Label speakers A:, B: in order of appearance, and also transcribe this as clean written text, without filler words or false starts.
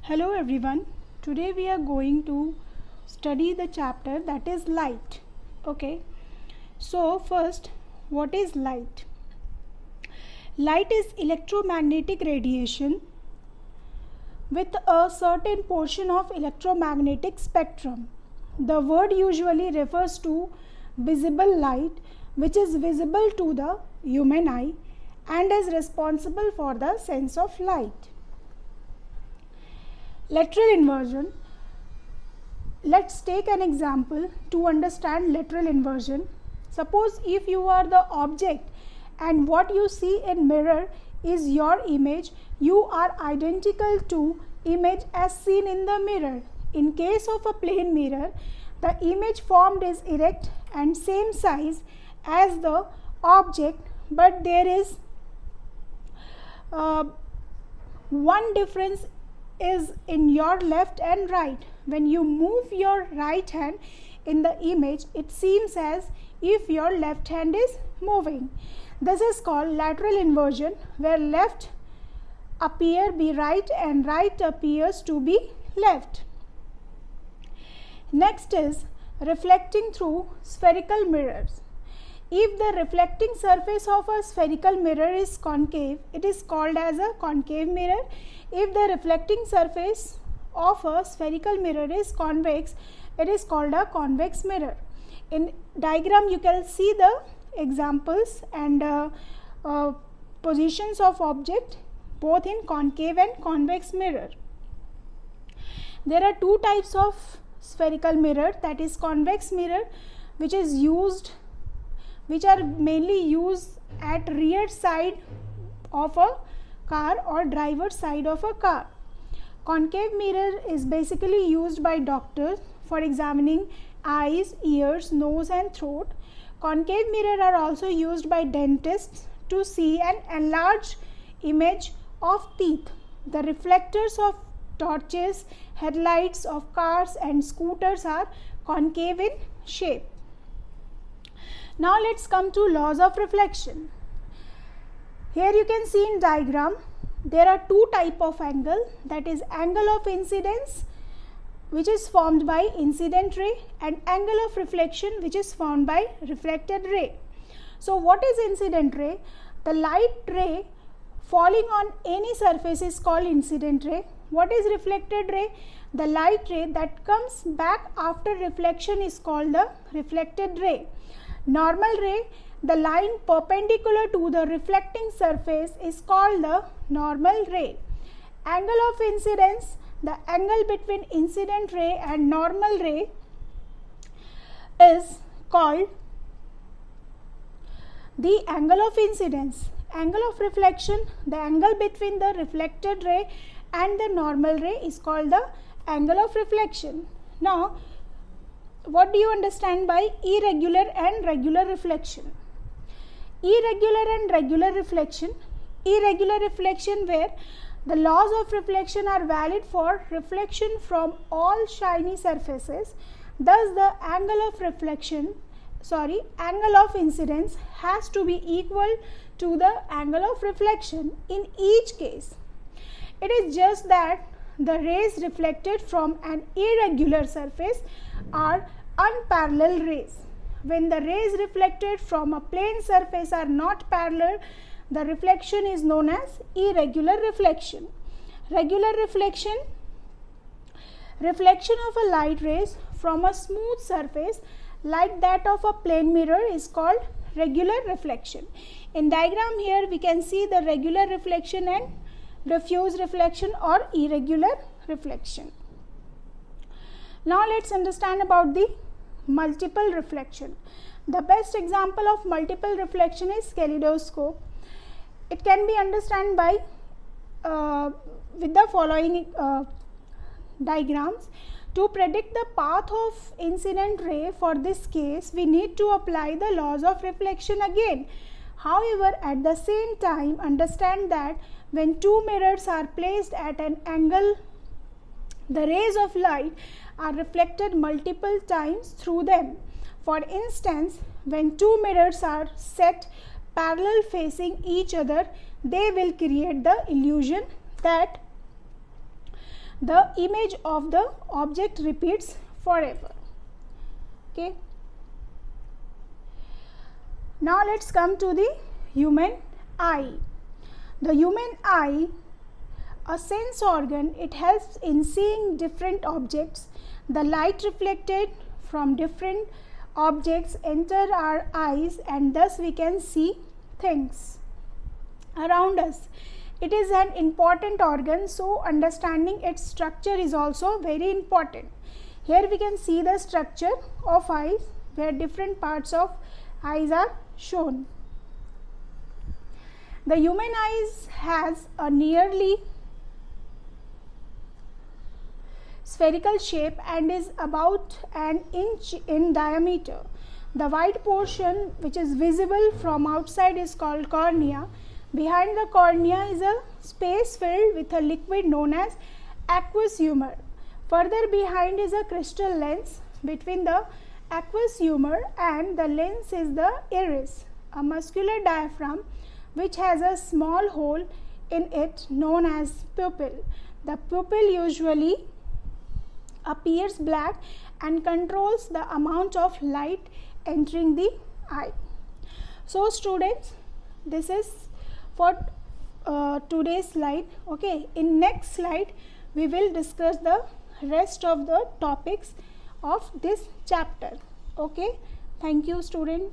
A: Hello everyone. Today we are going to study the chapter that is light. Okay. So first, what is light? Light is electromagnetic radiation with a certain portion of electromagnetic spectrum. The word usually refers to visible light, which is visible to the human eye and is responsible for the sense of light. Lateral inversion. Let's take an example to understand lateral inversion. Suppose if you are the object and what you see in mirror is your image, you are identical to image as seen in the mirror. In case of a plane mirror, the image formed is erect and same size as the object, but there is one difference is in your left and right. When you move your right hand in the image, it seems as if your left hand is moving. This is called lateral inversion, where left appear be right and right appears to be left. Next is reflecting through spherical mirrors. If the reflecting surface of a spherical mirror is concave, it is called as a concave mirror. If the reflecting surface of a spherical mirror is convex, it is called a convex mirror. In diagram, you can see the examples and positions of object both in concave and convex mirror. There are two types of spherical mirror, that is convex mirror, which are mainly used at rear side of a car or driver side of a car. Concave mirror is basically used by doctors for examining eyes, ears, nose and throat. Concave mirror are also used by dentists to see an enlarged image of teeth. The reflectors of torches, headlights of cars and scooters are concave in shape. Now let's come to laws of reflection. Here you can see in diagram there are two type of angle, that is angle of incidence, which is formed by incident ray, and angle of reflection, which is formed by reflected ray. So what is incident ray? The light ray falling on any surface is called incident ray. What is reflected ray? The light ray that comes back after reflection is called the reflected ray. Normal ray, the line perpendicular to the reflecting surface, is called the normal ray. Angle of incidence, the angle between incident ray and normal ray, is called the angle of incidence. Angle of reflection, the angle between the reflected ray and the normal ray, is called the angle of reflection. Now, what do you understand by irregular and regular reflection? Irregular and regular reflection. Irregular reflection, where the laws of reflection are valid for reflection from all shiny surfaces. Thus, the angle of incidence has to be equal to the angle of reflection in each case. It is just that the rays reflected from an irregular surface are unparalleled rays. When the rays reflected from a plane surface are not parallel, the reflection is known as irregular reflection. Regular reflection, reflection of a light rays from a smooth surface like that of a plane mirror is called regular reflection. In diagram here we can see the regular reflection and diffuse reflection or irregular reflection. Now let's understand about the multiple reflection. The best example of multiple reflection is kaleidoscope. It can be understood by with the following diagrams. To predict the path of incident ray for this case, we need to apply the laws of reflection again. However, at the same time, understand that when two mirrors are placed at an angle, the rays of light are reflected multiple times through them. For instance, when two mirrors are set parallel facing each other, they will create the illusion that the image of the object repeats forever. Okay. Now let's come to the human eye. The human eye, a sense organ, it helps in seeing different objects. The light reflected from different objects enter our eyes, and thus we can see things around us. It is an important organ, so understanding its structure is also very important. Here we can see the structure of eyes, where different parts of eyes are shown. The human eyes has a nearly spherical shape and is about an inch in diameter. The white portion which is visible from outside is called cornea. Behind the cornea is a space filled with a liquid known as aqueous humor. Further behind is a crystal lens. Between the aqueous humor and the lens is the iris, a muscular diaphragm which has a small hole in it known as pupil. The pupil usually appears black and controls the amount of light entering the eye. So students, this is for today's slide. Okay, in next slide we will discuss the rest of the topics of this chapter. Okay, thank you student.